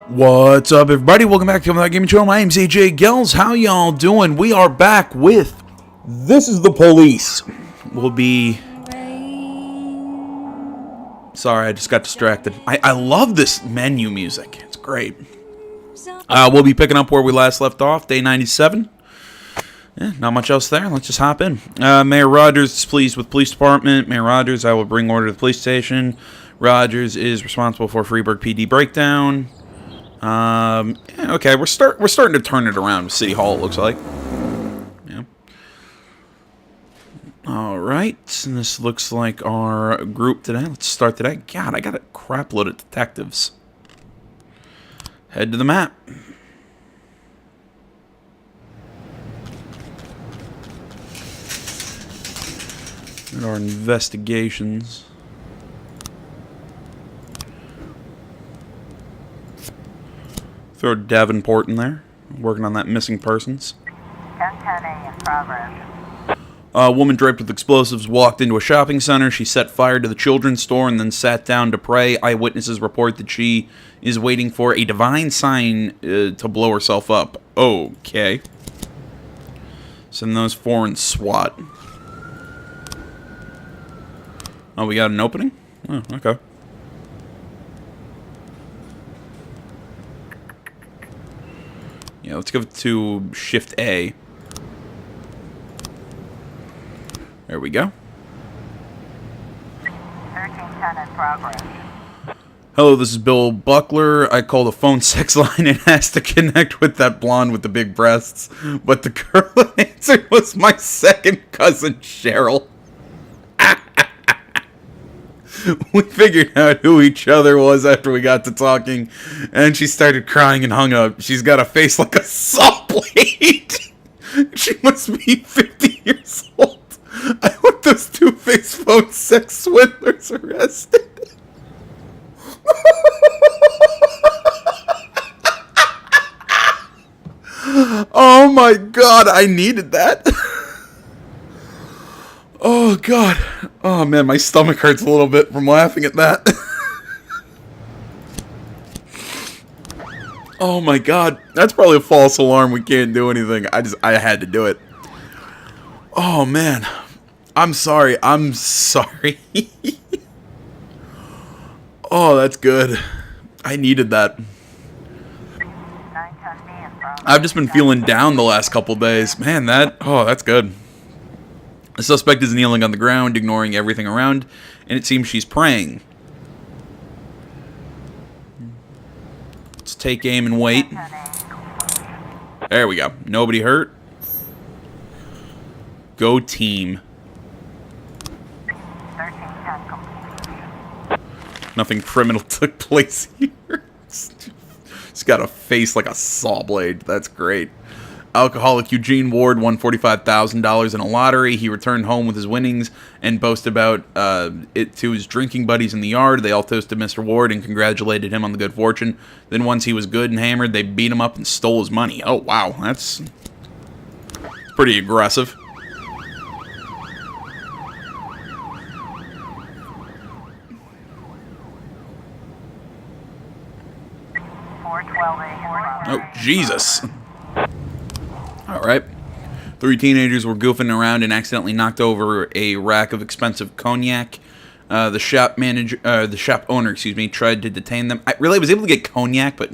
What's up, everybody? Welcome back to the Gaming Channel. My name's AJ Gels. How y'all doing? We are back with This Is the Police. We'll be... Sorry, I just got distracted. I love this menu music. It's great. We'll be picking up where we last left off, day 97. Yeah, not much else there. Let's just hop in. Mayor Rogers is pleased with police department. Mayor Rogers, I will bring order to the police station. Rogers is responsible for Freeburg PD breakdown. Yeah, okay, we're starting to turn it around with City Hall, it looks like. Yeah. Alright, and this looks like our group today. Let's start today. God, I got a crap load of detectives. Head to the map. And our investigations. Throw Davenport in there, working on that missing persons. 1010A in progress. A woman draped with explosives walked into a shopping center. She set fire to the children's store and then sat down to pray. Eyewitnesses report that she is waiting for a divine sign to blow herself up. Okay. Send those four in SWAT. Oh, we got an opening? Oh, okay. Yeah, let's go to Shift A. There we go. 1310 in progress. Hello, this is Bill Buckler. I called the phone sex line and asked to connect with that blonde with the big breasts. But the girl who answered was my second cousin, Cheryl. We figured out who each other was after we got to talking, and she started crying and hung up. She's got a face like a saw blade. She must be 50 years old. I want those two-faced phone sex swindlers arrested. Oh my god, I needed that. Oh god. Oh man, my stomach hurts a little bit from laughing at that. Oh my god. That's probably a false alarm. We can't do anything. I had to do it. Oh man. I'm sorry. I'm sorry. Oh, that's good. I needed that. 910B in progress. I've just been feeling down the last couple days. Man, that's good. The suspect is kneeling on the ground, ignoring everything around, and it seems she's praying. Let's take aim and wait. 1010A. There we go. Nobody hurt. Go team. 1310 complete. Nothing criminal took place here. It's got a face like a saw blade. That's great. Alcoholic Eugene Ward won $45,000 in a lottery. He returned home with his winnings and boasted about it to his drinking buddies in the yard. They all toasted Mr. Ward and congratulated him on the good fortune. Then once he was good and hammered, they beat him up and stole his money. Oh, wow. That's pretty aggressive. Oh, Jesus. Alright. 3 teenagers were goofing around and accidentally knocked over a rack of expensive cognac. The shop owner, tried to detain them. I was able to get cognac, but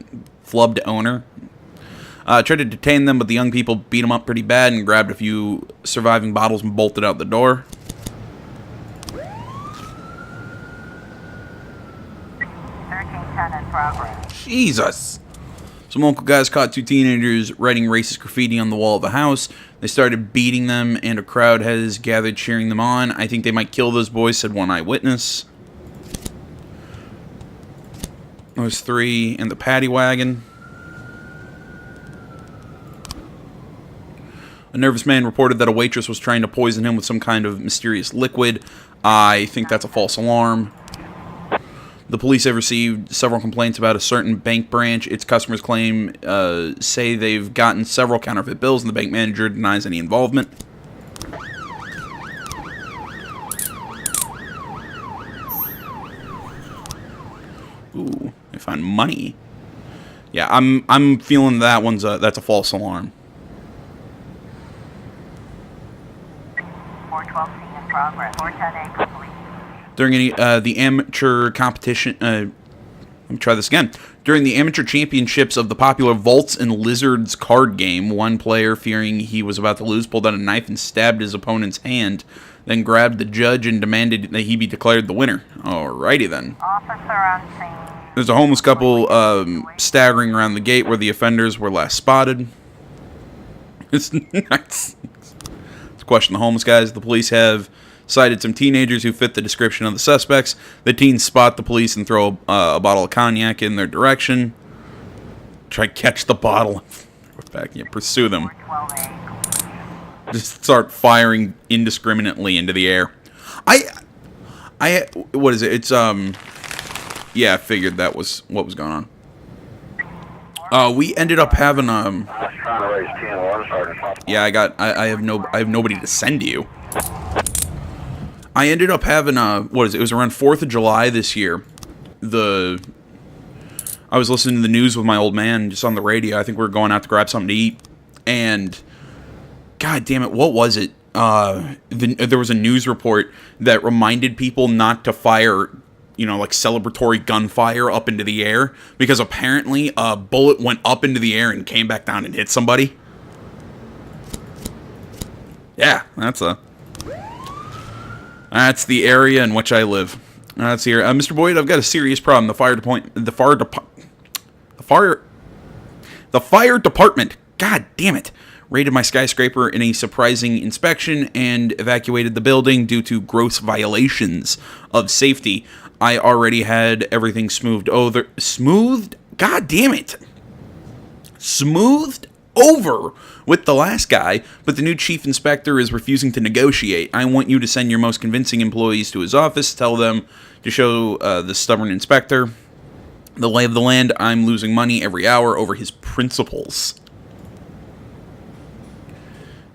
flubbed owner. Tried to detain them, but the young people beat them up pretty bad and grabbed a few surviving bottles and bolted out the door. 1310 in progress. Jesus. Some local guys caught 2 teenagers writing racist graffiti on the wall of the house. They started beating them, and a crowd has gathered cheering them on. I think they might kill those boys, said one eyewitness. Those 3 in the paddy wagon. A nervous man reported that a waitress was trying to poison him with some kind of mysterious liquid. I think that's a false alarm. The police have received several complaints about a certain bank branch. Its customers say they've gotten several counterfeit bills, and the bank manager denies any involvement. Ooh, I found money. Yeah, I'm feeling that's a false alarm. 412C in progress. 410A complete. During the amateur competition, let me try this again. During the amateur championships of the popular Vaults and Lizards card game, one player, fearing he was about to lose, pulled out a knife and stabbed his opponent's hand, then grabbed the judge and demanded that he be declared the winner. Alrighty then. Officer on scene. There's a homeless couple staggering around the gate where the offenders were last spotted. It's nice. To question the homeless guys, the police have cited some teenagers who fit the description of the suspects. The teens spot the police and throw a bottle of cognac in their direction. Try to catch the bottle. Back, yeah, pursue them. 412A complete. Just start firing indiscriminately into the air. What is it? It's yeah, I figured that was what was going on. We ended up having yeah, I have nobody to send to you. I ended up having what is it? It was around 4th of July this year. I was listening to the news with my old man just on the radio. I think we were going out to grab something to eat, and God damn it, what was it? There was a news report that reminded people not to fire, like celebratory gunfire up into the air, because apparently a bullet went up into the air and came back down and hit somebody. Yeah, that's the area in which I live. That's here. Mr. Boyd, I've got a serious problem. The fire department, God damn it, raided my skyscraper in a surprising inspection and evacuated the building due to gross violations of safety. I already had everything smoothed over. God damn it. Smoothed over with the last guy, but the new chief inspector is refusing to negotiate. I want you to send your most convincing employees to his office. Tell them to show the stubborn inspector the lay of the land. I'm losing money every hour over his principles.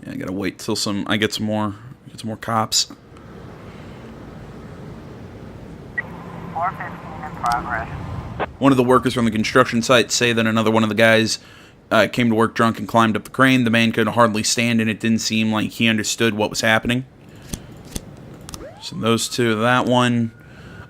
Yeah, I gotta wait till I get some more cops. 415 in progress. One of the workers from the construction site say that another one of the guys came to work drunk and climbed up the crane. The man could hardly stand, and it didn't seem like he understood what was happening. So those two, that one.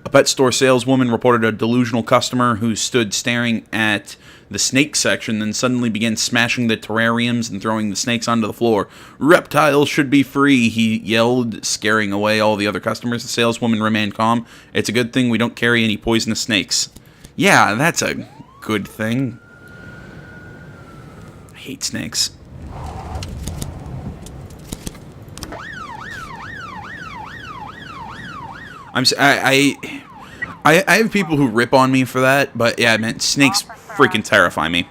A pet store saleswoman reported a delusional customer who stood staring at the snake section, then suddenly began smashing the terrariums and throwing the snakes onto the floor. Reptiles should be free, he yelled, scaring away all the other customers. The saleswoman remained calm. It's a good thing we don't carry any poisonous snakes. Yeah, that's a good thing. I hate snakes. I have people who rip on me for that, but yeah, man, snakes freaking terrify me.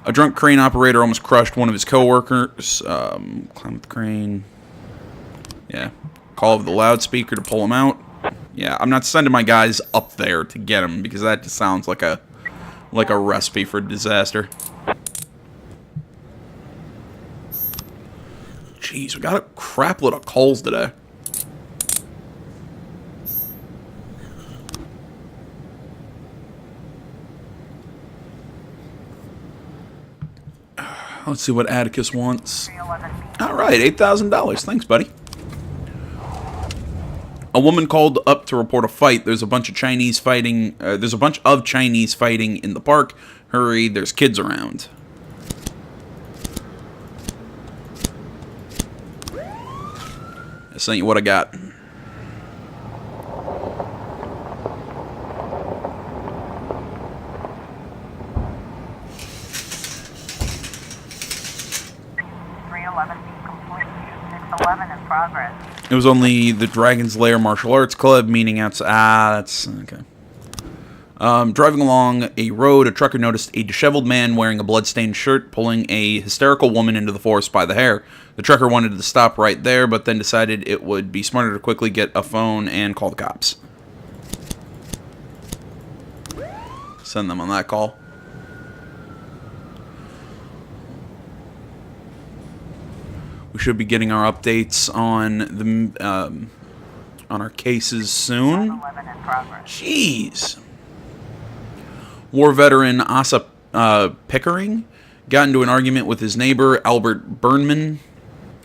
A drunk crane operator almost crushed one of his coworkers. Climb the crane. Yeah. Call over the loudspeaker to pull him out. Yeah, I'm not sending my guys up there to get him, because that just sounds like a recipe for disaster. Jeez, we got a crap load of calls today. Let's see what Atticus wants. All right, $8,000. Thanks, buddy. A woman called up to report a fight. There's a bunch of Chinese fighting. There's a bunch of Chinese fighting in the park. Hurry, there's kids around. I sent you what I got. In progress. It was only the Dragon's Lair Martial Arts Club, meaning outside. That's okay. Driving along a road, a trucker noticed a disheveled man wearing a bloodstained shirt pulling a hysterical woman into the forest by the hair. The trucker wanted to stop right there, but then decided it would be smarter to quickly get a phone and call the cops. Send them on that call. We should be getting our updates on the on our cases soon. Jeez. War veteran Asa Pickering got into an argument with his neighbor, Albert Burnman,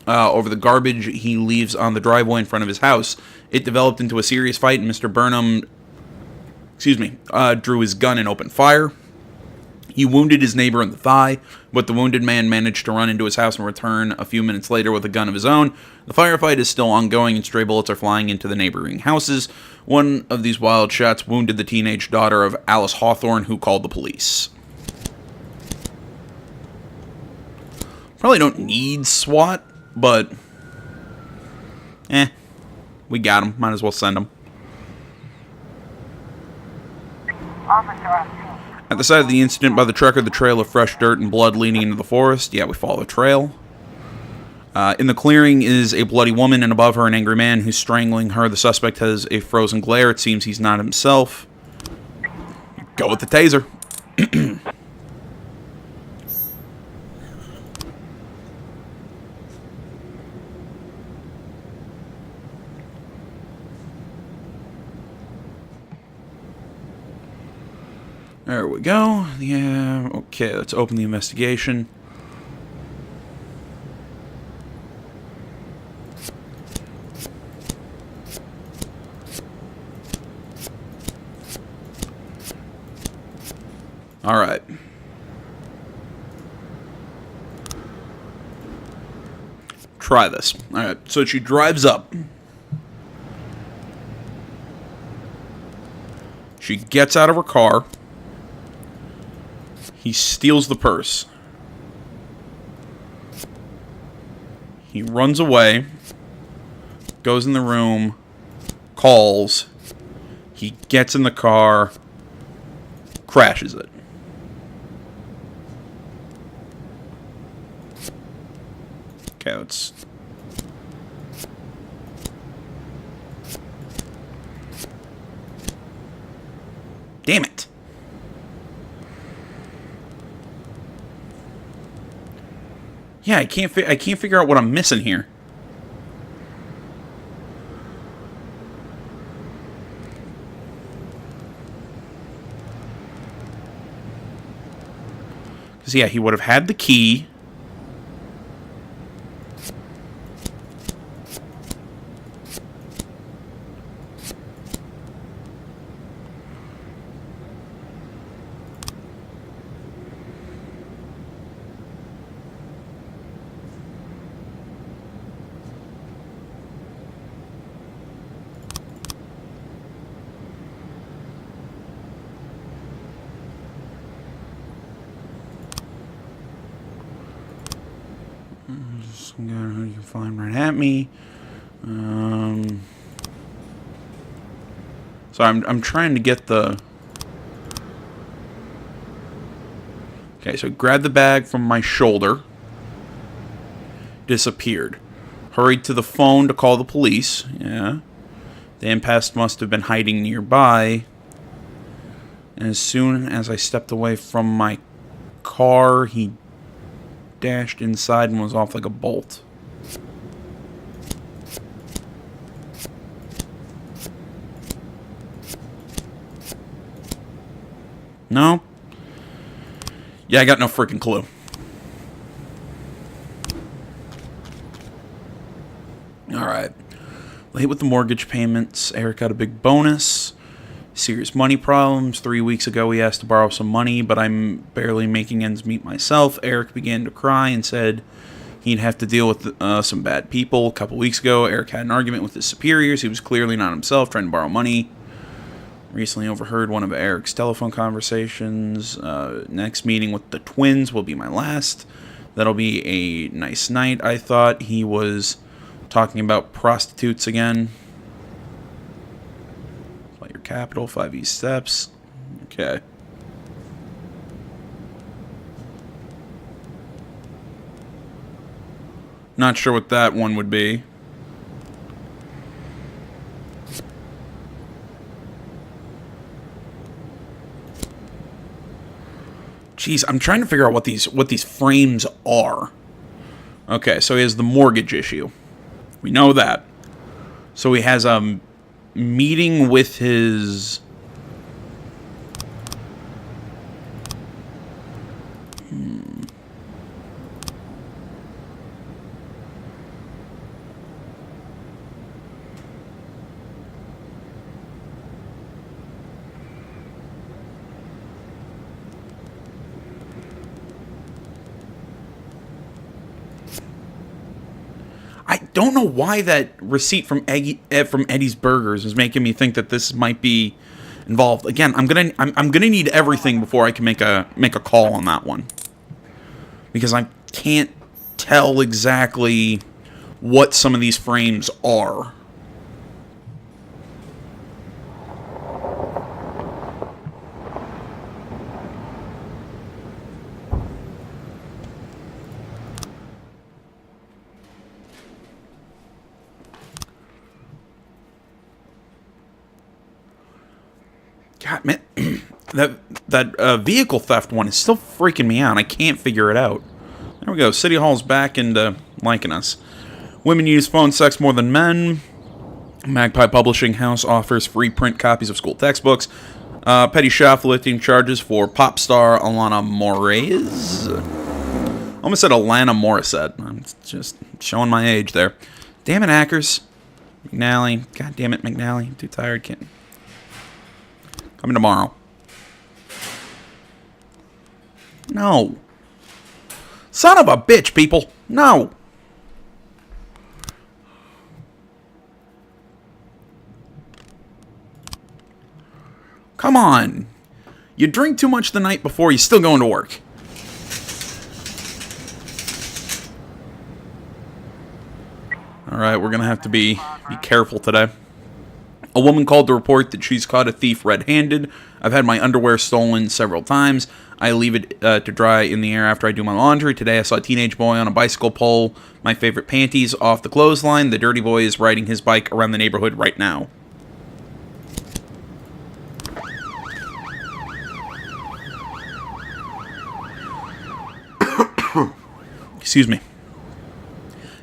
over the garbage he leaves on the driveway in front of his house. It developed into a serious fight, and Mr. Burnham, drew his gun and opened fire. He wounded his neighbor in the thigh, but the wounded man managed to run into his house and return a few minutes later with a gun of his own. The firefight is still ongoing, and stray bullets are flying into the neighboring houses. One of these wild shots wounded the teenage daughter of Alice Hawthorne, who called the police. Probably don't need SWAT, but we got them. Might as well send them. Officer on scene. At the site of the incident by the truck are the trail of fresh dirt and blood leading into the forest. Yeah, we follow the trail. In the clearing is a bloody woman, and above her an angry man who's strangling her. The suspect has a frozen glare. It seems he's not himself. Go with the taser. There we go. Yeah, okay, let's open the investigation. Alright. Try this. Alright, so she drives up. She gets out of her car. He steals the purse. He runs away. Goes in the room. Calls. He gets in the car. Crashes it. Okay, let's... Damn it. Yeah, I can't figure out what I'm missing here. Because, yeah, he would have had the key. You can flying right at me. So I'm trying to get the... Okay, so grab the bag from my shoulder. Disappeared. Hurried to the phone to call the police. Yeah. The impasse must have been hiding nearby. And as soon as I stepped away from my car, he dashed inside and was off like a bolt. No? Yeah, I got no freaking clue. Alright. Late with the mortgage payments. Eric got a big bonus. Serious money problems. 3 weeks ago he asked to borrow some money, but I'm barely making ends meet myself. Eric began to cry and said he'd have to deal with some bad people. A couple weeks ago, Eric had an argument with his superiors. He was clearly not himself, trying to borrow money. Recently overheard one of Eric's telephone conversations. Next meeting with the twins will be my last. That'll be a nice night. I thought he was talking about prostitutes again. Play your capital, 5 East Steps. Okay. Not sure what that one would be. Jeez, I'm trying to figure out what these frames are. Okay, so he has the mortgage issue. We know that. So he has a meeting with his I don't know why that receipt from Eddie's Burgers is making me think that this might be involved. Again, I'm gonna need everything before I can make a call on that one, because I can't tell exactly what some of these frames are. God, man, that vehicle theft one is still freaking me out. I can't figure it out. There we go. City Hall's back into liking us. Women use phone sex more than men. Magpie Publishing House offers free print copies of school textbooks. Petty shoplifting charges for pop star Alana Moraes. Almost said Alana Morissette. I'm just showing my age there. Damn it, hackers. McNally. God damn it, McNally. I'm too tired, kid. Coming tomorrow. No. Son of a bitch, people. No. Come on. You drink too much the night before, you're still going to work. Alright, we're going to have to be careful today. A woman called to report that she's caught a thief red-handed. I've had my underwear stolen several times. I leave it to dry in the air after I do my laundry. Today I saw a teenage boy on a bicycle pull my favorite panties off the clothesline. The dirty boy is riding his bike around the neighborhood right now. Excuse me.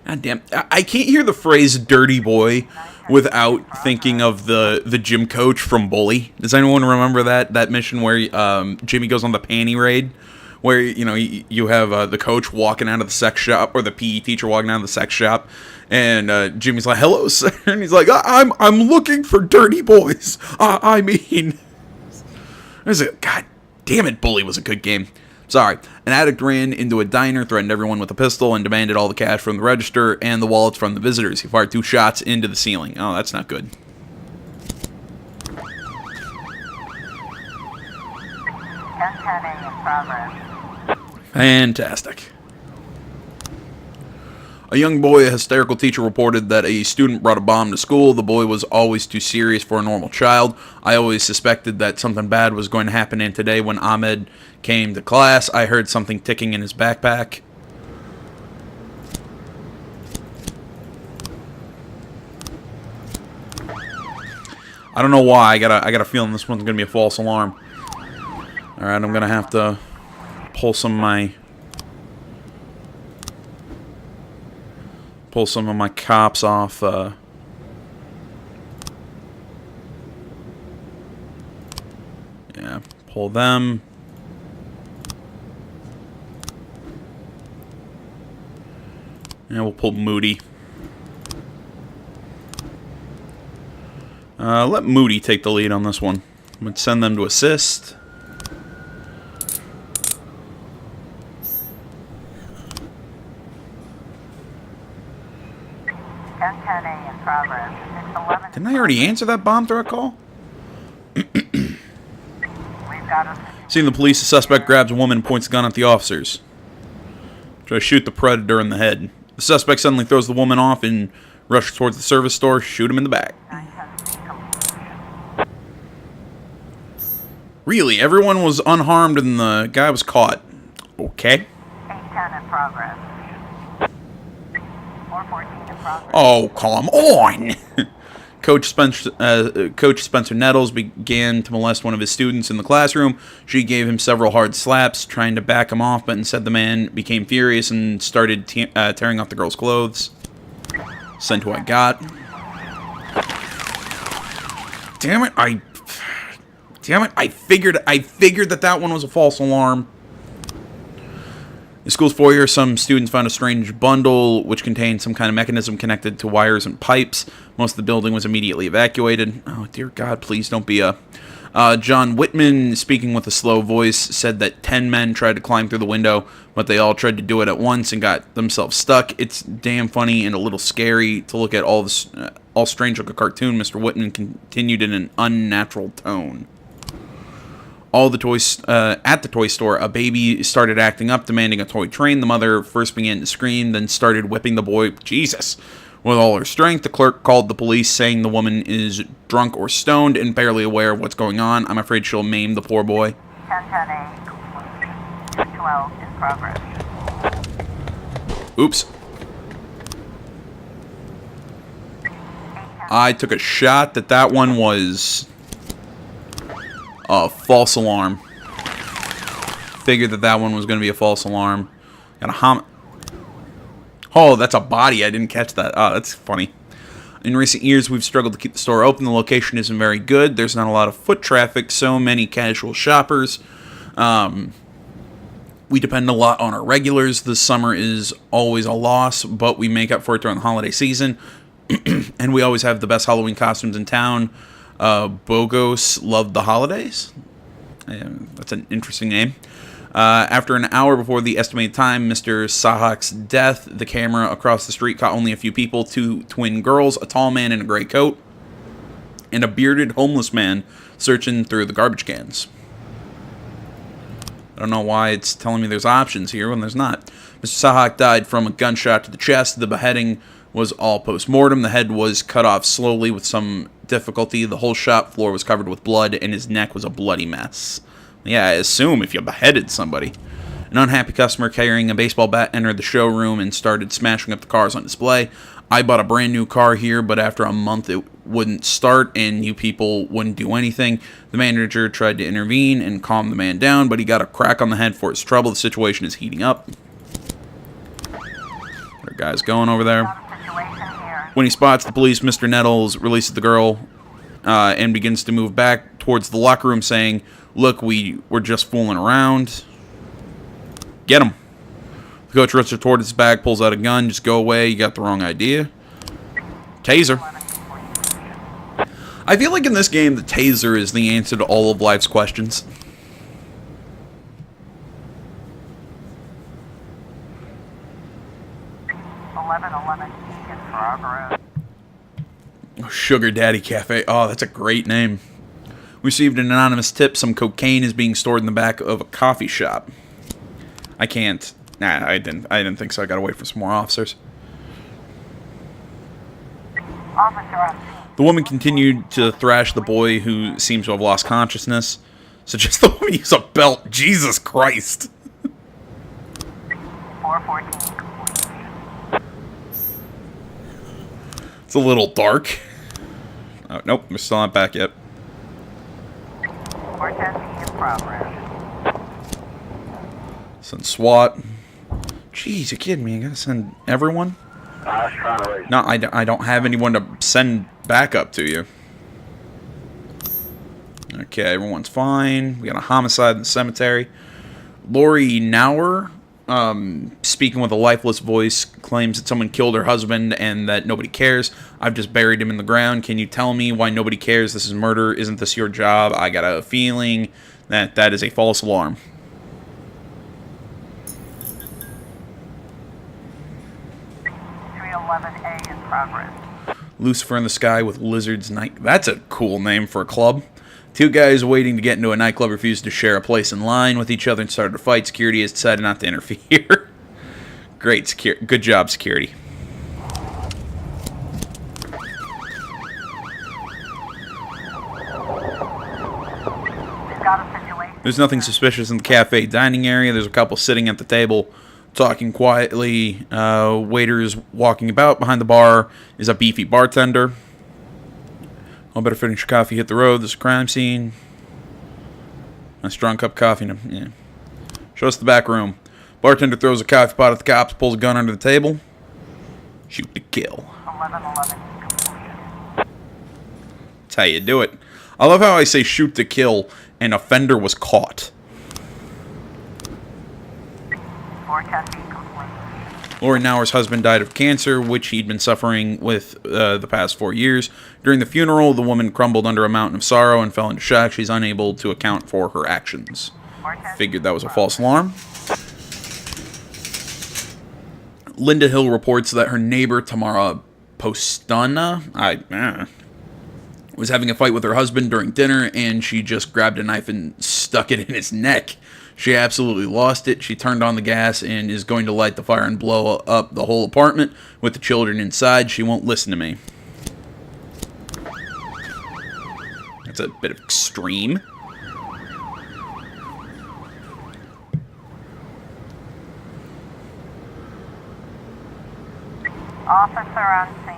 God damn. I can't hear the phrase dirty boy without thinking of the gym coach from Bully. Does anyone remember that mission where Jimmy goes on the panty raid? Where, you have the coach walking out of the sex shop, or the PE teacher walking out of the sex shop, and Jimmy's like, "Hello, sir," and he's like, I'm looking for dirty boys. God damn it, Bully was a good game. Sorry. An addict ran into a diner, threatened everyone with a pistol, and demanded all the cash from the register and the wallets from the visitors. He fired 2 shots into the ceiling. Oh, that's not good. 10:10 in progress. Fantastic. A young boy, a hysterical teacher, reported that a student brought a bomb to school. The boy was always too serious for a normal child. I always suspected that something bad was going to happen, and today when Ahmed came to class, I heard something ticking in his backpack. I don't know why. I got a feeling this one's going to be a false alarm. Alright, I'm going to have to pull some of my cops off. Yeah, pull them. And we'll pull Moody. Let Moody take the lead on this one. I'm going to send them to assist. In progress. Didn't I already answer that bomb threat call? We've got a Seeing the police, the suspect grabs a woman and points a gun at the officers. Try to shoot the predator in the head. The suspect suddenly throws the woman off and rushes towards the service store. Shoot him in the back. 9:10 Really? Everyone was unharmed and the guy was caught. Okay. 8:10 in progress. 4:14 in progress. Oh, come on! Coach Spencer Nettles began to molest one of his students in the classroom. She gave him several hard slaps, trying to back him off, but instead the man became furious and started tearing off the girl's clothes. Sent who I got. Damn it! I figured that one was a false alarm. In school's foyer, some students found a strange bundle which contained some kind of mechanism connected to wires and pipes. Most of the building was immediately evacuated. Oh, dear God, please don't be a... John Whitman, speaking with a slow voice, said that 10 men tried to climb through the window, but they all tried to do it at once and got themselves stuck. It's damn funny and a little scary to look at all this, all strange like a cartoon. Mr. Whitman continued in an unnatural tone. All the toys at the toy store, a baby started acting up, demanding a toy train. The mother first began to scream, then started whipping the boy. Jesus. With all her strength, the clerk called the police, saying the woman is drunk or stoned and barely aware of what's going on. I'm afraid she'll maim the poor boy. 1010A complete. 12 in progress. Oops. I took a shot that one was a false alarm. Figured that one was going to be a false alarm. Got a Oh, that's a body. I didn't catch that. Oh, that's funny. In recent years, we've struggled to keep the store open. The location isn't very good. There's not a lot of foot traffic, so many casual shoppers. We depend a lot on our regulars. The summer is always a loss, but we make up for it during the holiday season. And we always have the best Halloween costumes in town. Bogos loved the holidays. That's an interesting name. After an hour before the estimated time, Mr. Sahak's death, the camera across the street caught only a few people, 2 twin girls, a tall man in a gray coat, and a bearded homeless man searching through the garbage cans. I don't know why it's telling me there's options here when there's not. Mr. Sahak died from a gunshot to the chest. The beheading was all post-mortem. The head was cut off slowly with some difficulty. The whole shop floor was covered with blood, and his neck was a bloody mess. Yeah, I assume if you beheaded somebody. An unhappy customer carrying a baseball bat entered the showroom and started smashing up the cars on display. I bought a brand new car here, but after a month it wouldn't start and you people wouldn't do anything. The manager tried to intervene and calm the man down, but he got a crack on the head for his trouble. The situation is heating up. There are guys going over there. When he spots the police, Mr. Nettles releases the girl and begins to move back towards the locker room saying, "Look, we were just fooling around." Get him. The coach rushes toward his bag, pulls out a gun. Just go away. You got the wrong idea. Taser. I feel like in this game, the taser is the answer to all of life's questions. Sugar Daddy Cafe. Oh, that's a great name. We received an anonymous tip. Some cocaine is being stored in the back of a coffee shop. I can't. Nah, I didn't think so. I gotta wait for some more officers. The woman continued to thrash the boy, who seems to have lost consciousness. Suggest the woman use a belt. Jesus Christ. 414. It's a little dark. Oh, nope, we're still not back yet. 410B in progress. Send SWAT. Jeez, you kidding me? I gotta send everyone? No, I don't have anyone to send backup to you. Okay, everyone's fine. We got a homicide in the cemetery. Lori Nauer, speaking with a lifeless voice, claims that someone killed her husband and that nobody cares. I've just buried him in the ground. Can you tell me why nobody cares? This is murder. Isn't this your job? I got a feeling that that is a false alarm. A in progress. Lucifer in the Sky with Lizard's Night. That's a cool name for a club. 2 guys waiting to get into a nightclub refused to share a place in line with each other and started a fight. Security has decided not to interfere. Great, good job, security. There's nothing suspicious in the cafe dining area. There's a couple sitting at the table talking quietly. Waiters walking about. Behind the bar is a beefy bartender. I better finish your coffee, hit the road. There's a crime scene. A strong cup of coffee. Yeah. Show us the back room. Bartender throws a coffee pot at the cops, pulls a gun under the table. Shoot to kill. 1111 completion. That's how you do it. I love how I say shoot to kill and offender was caught. 410B complete. Lori Nauer's husband died of cancer, which he'd been suffering with the past 4 years. During the funeral, the woman crumbled under a mountain of sorrow and fell into shock. She's unable to account for her actions. Figured that was a false alarm. Linda Hill reports that her neighbor, Tamara Postana, was having a fight with her husband during dinner, and she just grabbed a knife and stuck it in his neck. She absolutely lost it. She turned on the gas and is going to light the fire and blow up the whole apartment with the children inside. She won't listen to me. That's a bit of extreme. Officer on scene.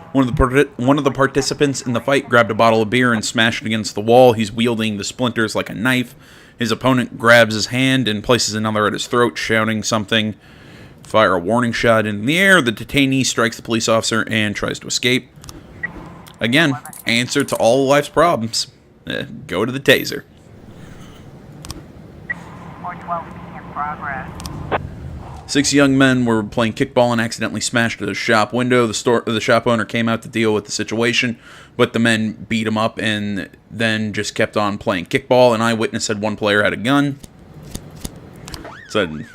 One of the participants in the fight grabbed a bottle of beer and smashed it against the wall. He's wielding the splinters like a knife. His opponent grabs his hand and places another at his throat, shouting something. Fire a warning shot in the air. The detainee strikes the police officer and tries to escape. Again, answer to all of life's problems. Go to the taser. 412B in progress. 6 young men were playing kickball and accidentally smashed a shop window. The shop owner came out to deal with the situation, but the men beat him up and then just kept on playing kickball. An eyewitness said one player had a gun. Said,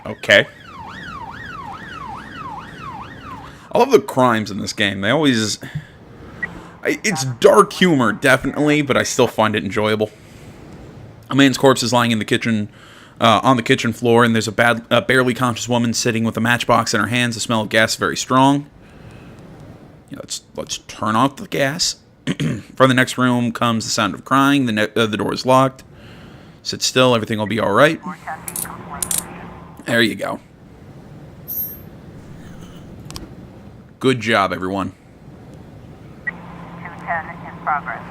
okay. I love the crimes in this game. They always... It's dark humor, definitely, but I still find it enjoyable. A man's corpse is lying in the kitchen... on the kitchen floor, and there's a barely conscious woman sitting with a matchbox in her hands. The smell of gas is very strong. Yeah, let's turn off the gas. From the next room comes the sound of crying. The door is locked. Sit still. Everything will be all right. 410B complete. There you go. Good job, everyone. 210 in progress.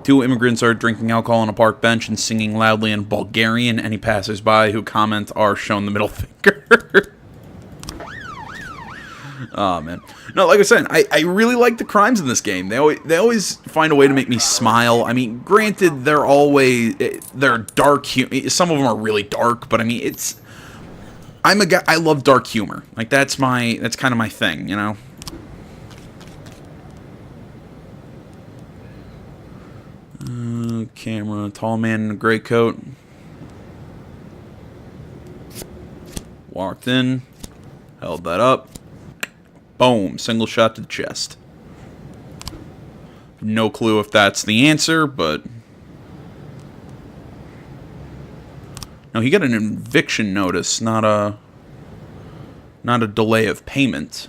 Two immigrants are drinking alcohol on a park bench and singing loudly in Bulgarian. Any passersby who comment are shown the middle finger. Oh, man. No, like I said, I really like the crimes in this game. They always find a way to make me smile. I mean, granted, they're dark. Some of them are really dark, but I mean, I'm a guy. I love dark humor. Like that's kind of my thing, you know. Camera, tall man in a gray coat. Walked in, held that up. Boom, single shot to the chest. No clue if that's the answer, but... No, he got an eviction notice, not a delay of payment.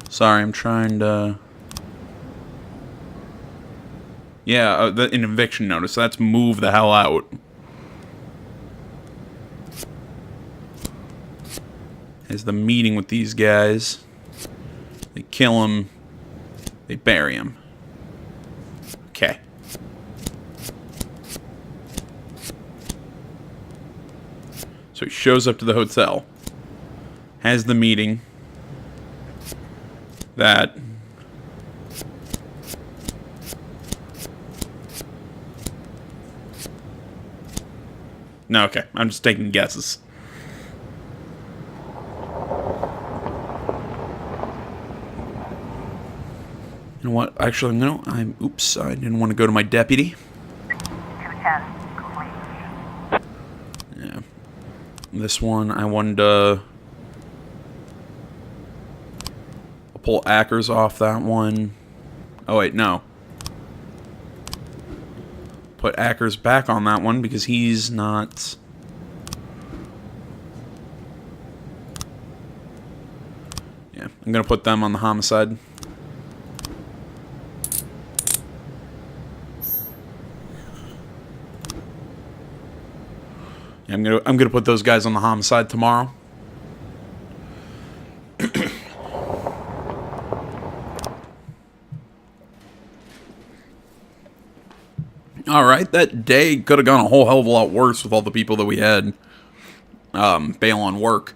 Sorry, I'm trying to... Yeah, an eviction notice. That's move the hell out. Has the meeting with these guys. They kill him. They bury him. Okay. So he shows up to the hotel. Has the meeting. That no, okay. I'm just taking guesses. You know what? Actually, no. Oops. I didn't want to go to my deputy. 210 complete. Yeah. This one, I wanted to pull Ackers off that one. Oh, wait, no. Put Ackers back on that one because he's not... Yeah, I'm going to put them on the homicide. Yeah, I'm gonna put those guys on the homicide tomorrow. All right, that day could have gone a whole hell of a lot worse with all the people that we had bail on work.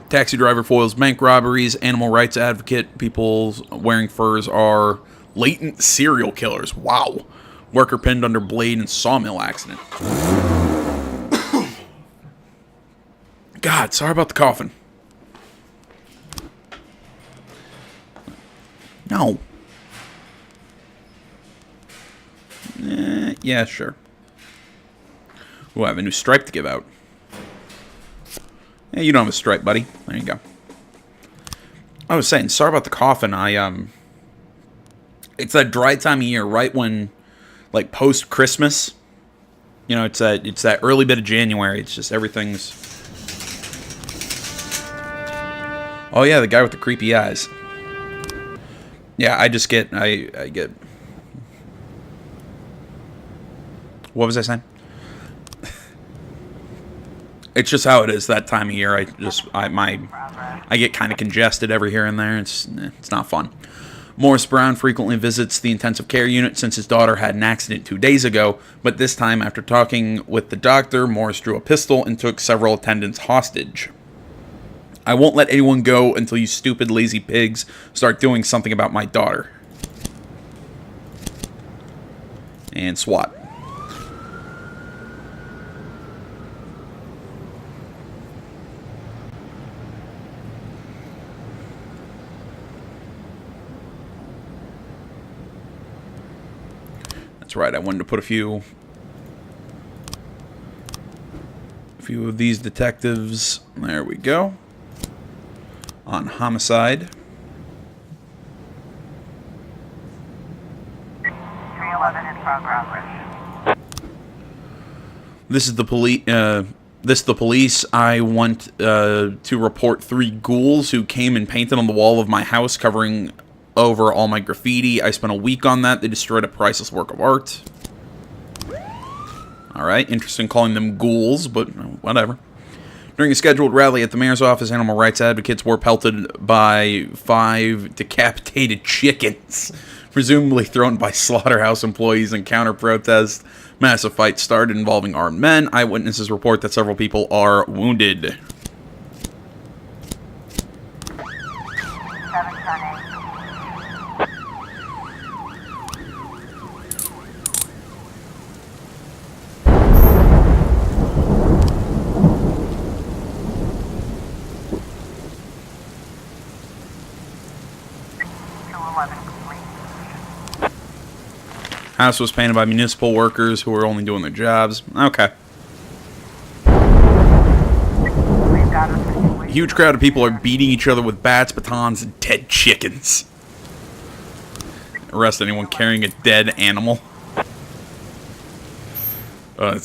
Taxi driver foils bank robberies. Animal rights advocate. People wearing furs are latent serial killers. Wow. Worker pinned under blade in sawmill accident. God, sorry about the coughing. No. Yeah, sure. Ooh, I have a new stripe to give out. Yeah, you don't have a stripe, buddy. There you go. I was saying, sorry about the coughing. It's that dry time of year, right when, like, post-Christmas. You know, it's that early bit of January. It's just everything's... Oh, yeah, the guy with the creepy eyes. Yeah, I get... What was I saying? It's just how it is that time of year. I get kind of congested every here and there. It's not fun. Morris Brown frequently visits the intensive care unit since his daughter had an accident 2 days ago, but this time, after talking with the doctor, Morris drew a pistol and took several attendants hostage. I won't let anyone go until you stupid lazy pigs start doing something about my daughter. And SWAT. That's right, I wanted to put a few of these detectives, there we go, on homicide. 311 in progress. This is the police. I want to report 3 ghouls who came and painted on the wall of my house, covering over all my graffiti. I spent a week on that. They destroyed a priceless work of art. Alright, interesting calling them ghouls, but whatever. During a scheduled rally at the mayor's office, animal rights advocates were pelted by 5 decapitated chickens, presumably thrown by slaughterhouse employees in counter-protest. Massive fight started involving armed men. Eyewitnesses report that several people are wounded. 710. House was painted by municipal workers who were only doing their jobs. Okay. A huge crowd of people are beating each other with bats, batons, and dead chickens. Arrest anyone carrying a dead animal. Oh,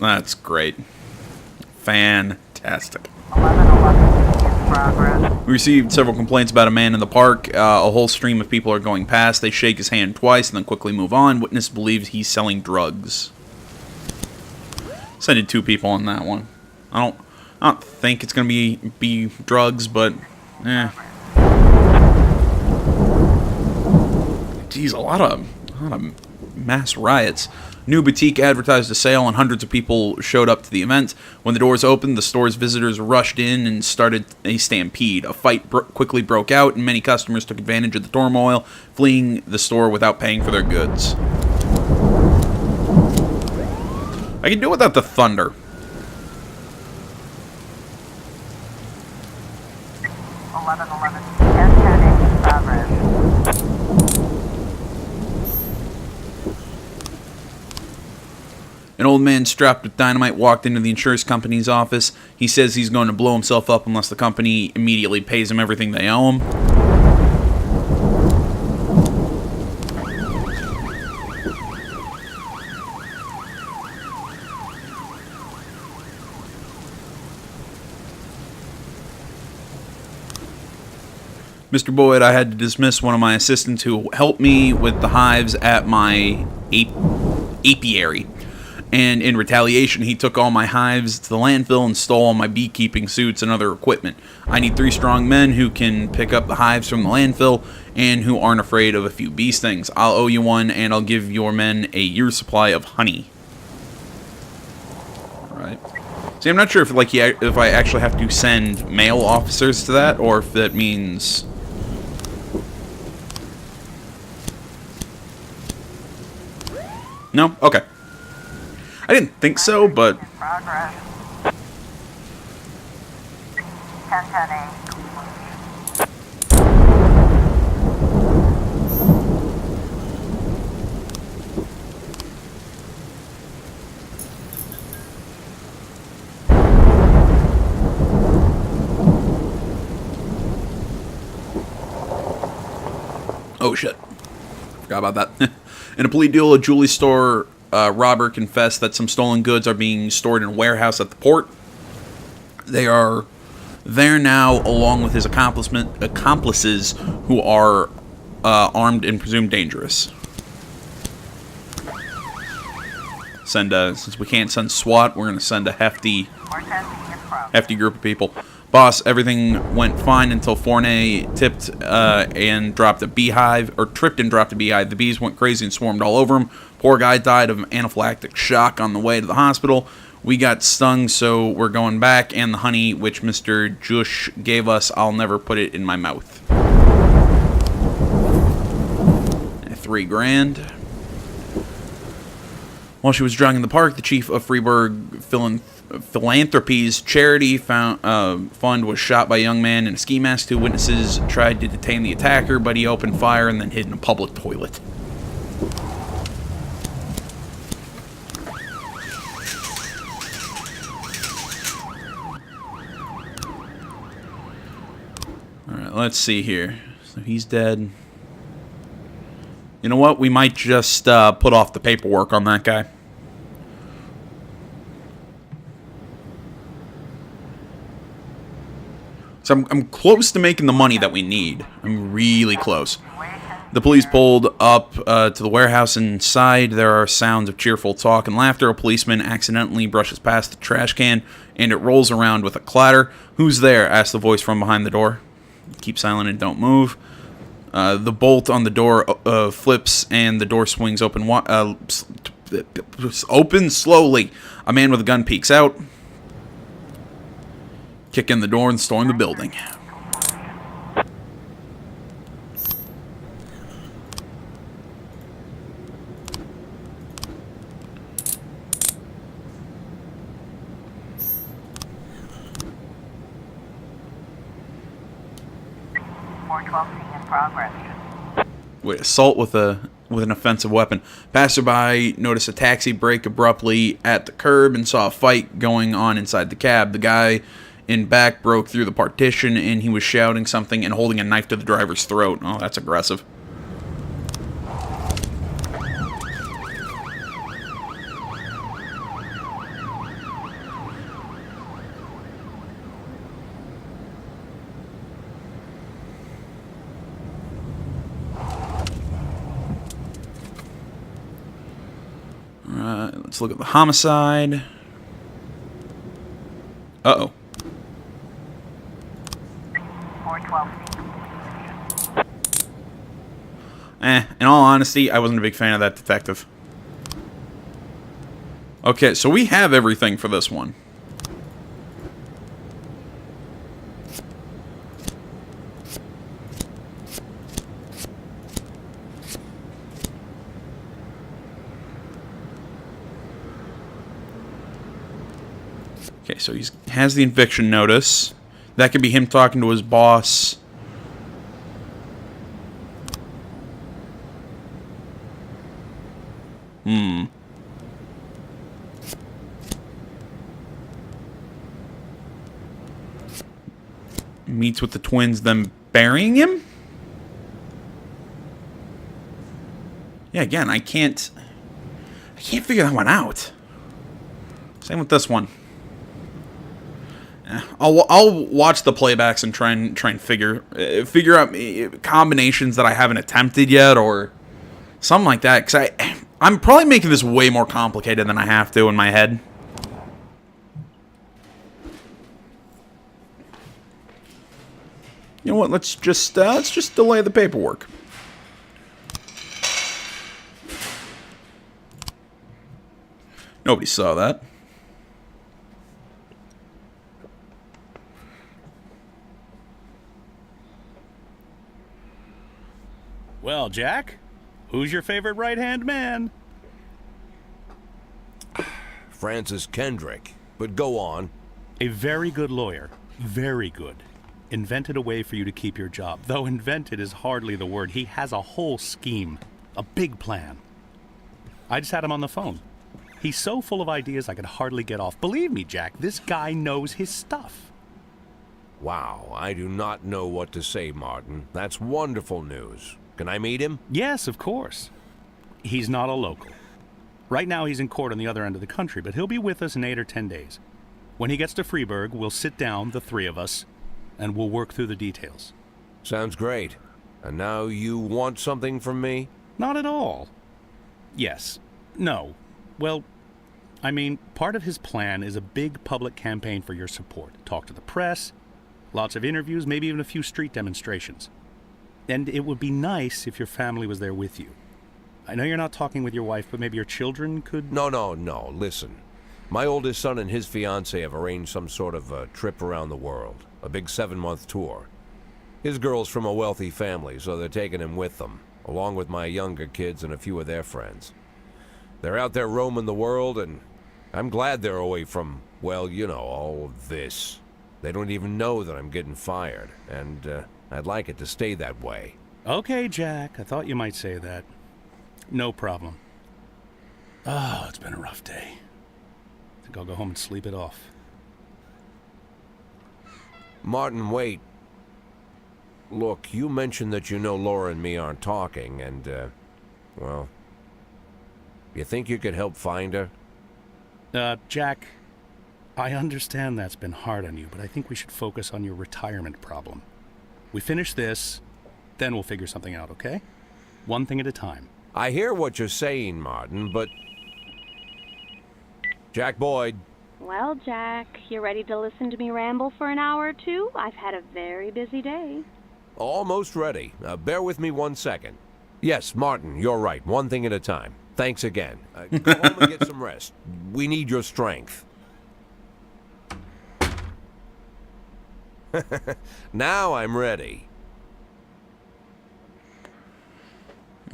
that's great. Fantastic. 1111 in progress. We received several complaints about a man in the park. A whole stream of people are going past. They shake his hand twice and then quickly move on. Witness believes he's selling drugs. Sending 2 people on that one. I don't think it's gonna be drugs, but Geez, a lot of mass riots. New boutique advertised a sale, and hundreds of people showed up to the event. When the doors opened, the store's visitors rushed in and started a stampede. A fight quickly broke out, and many customers took advantage of the turmoil, fleeing the store without paying for their goods. I can do without the thunder. 1111. 1010 in progress. An old man strapped with dynamite walked into the insurance company's office. He says he's going to blow himself up unless the company immediately pays him everything they owe him. Mr. Boyd, I had to dismiss one of my assistants who helped me with the hives at my apiary. And in retaliation, he took all my hives to the landfill and stole all my beekeeping suits and other equipment. I need 3 strong men who can pick up the hives from the landfill and who aren't afraid of a few bee stings. I'll owe you one, and I'll give your men a year's supply of honey. Alright. See, I'm not sure if, like, if I actually have to send male officers to that, or if that means... No? Okay. I didn't think so, but... In progress. 1010A. Oh, shit. Forgot about that. In a plea deal, a jewelry store robber confessed that some stolen goods are being stored in a warehouse at the port. They are there now, along with his accomplices, who are armed and presumed dangerous. Since we can't send SWAT, we're going to send a hefty 410B in progress. hefty group of people. Boss, everything went fine until Fournet tripped and dropped a beehive. The bees went crazy and swarmed all over him. Poor guy died of anaphylactic shock on the way to the hospital. We got stung, so we're going back. And the honey, which Mr. Jush gave us, I'll never put it in my mouth. $3,000. While she was jogging in the park, the chief of Freeburg Philanthropies charity fund was shot by a young man in a ski mask. 2 witnesses tried to detain the attacker, but he opened fire and then hid in a public toilet. Alright, let's see here. So he's dead. You know what? We might just put off the paperwork on that guy. So I'm close to making the money that we need. I'm really close. The police pulled up to the warehouse. Inside, there are sounds of cheerful talk and laughter. A policeman accidentally brushes past the trash can, and it rolls around with a clatter. "Who's there?" asks the voice from behind the door. Keep silent and don't move. The bolt on the door flips, and the door swings open slowly. A man with a gun peeks out. Kick in the door and storm the building. In progress. Wait, assault with an offensive weapon. Passerby noticed a taxi brake abruptly at the curb and saw a fight going on inside the cab. The guy in back broke through the partition, and he was shouting something and holding a knife to the driver's throat. Oh, that's aggressive. Alright, let's look at the homicide. Uh-oh. 412C. In all honesty, I wasn't a big fan of that detective. Okay, so we have everything for this one. Okay, so he has the eviction notice. That could be him talking to his boss. Meets with the twins, them burying him? Yeah, again, I can't figure that one out. Same with this one. I'll watch the playbacks and try and figure out combinations that I haven't attempted yet or something like that, because I'm probably making this way more complicated than I have to in my head. You know what? Let's just delay the paperwork. Nobody saw that. Well, Jack, who's your favorite right-hand man? Francis Kendrick. But go on. A very good lawyer. Very good. Invented a way for you to keep your job. Though invented is hardly the word. He has a whole scheme. A big plan. I just had him on the phone. He's so full of ideas I could hardly get off. Believe me, Jack, this guy knows his stuff. Wow, I do not know what to say, Martin. That's wonderful news. Can I meet him? Yes, of course. He's not a local. Right now he's in court on the other end of the country, but he'll be with us in 8 or 10 days. When he gets to Freeburg, we'll sit down, the three of us, and we'll work through the details. Sounds great. And now you want something from me? Not at all. Yes. No. Well, I mean, part of his plan is a big public campaign for your support. Talk to the press, lots of interviews, maybe even a few street demonstrations. And it would be nice if your family was there with you. I know you're not talking with your wife, but maybe your children could... No. Listen. My oldest son and his fiancée have arranged some sort of a trip around the world. A big 7-month tour. His girl's from a wealthy family, so they're taking him with them, along with my younger kids and a few of their friends. They're out there roaming the world, and I'm glad they're away from, well, you know, all of this. They don't even know that I'm getting fired, and I'd like it to stay that way. Okay, Jack. I thought you might say that. No problem. Oh, it's been a rough day. I think I'll go home and sleep it off. Martin, wait. Look, you mentioned that you know Laura and me aren't talking, and, well... You think you could help find her? Jack, I understand that's been hard on you, but I think we should focus on your retirement problem. We finish this, then we'll figure something out, okay? One thing at a time. I hear what you're saying, Martin, but... Jack Boyd. Well, Jack, you ready to listen to me ramble for an hour or two? I've had a very busy day. Almost ready. Bear with me 1 second. Yes, Martin, you're right. One thing at a time. Thanks again. Go home and get some rest. We need your strength. Now I'm ready.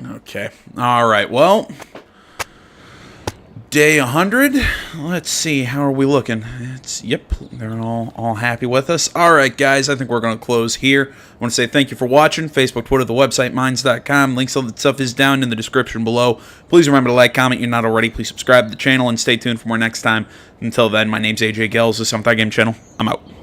Okay. All right. Well, day 100. Let's see. How are we looking? Yep. They're all happy with us. All right, guys. I think we're going to close here. I want to say thank you for watching. Facebook, Twitter, the website, minds.com. Links, all that stuff is down in the description below. Please remember to like, comment. You're not already. Please subscribe to the channel and stay tuned for more next time. Until then, my name's AJ Gels. This is Thigh Game Channel. I'm out.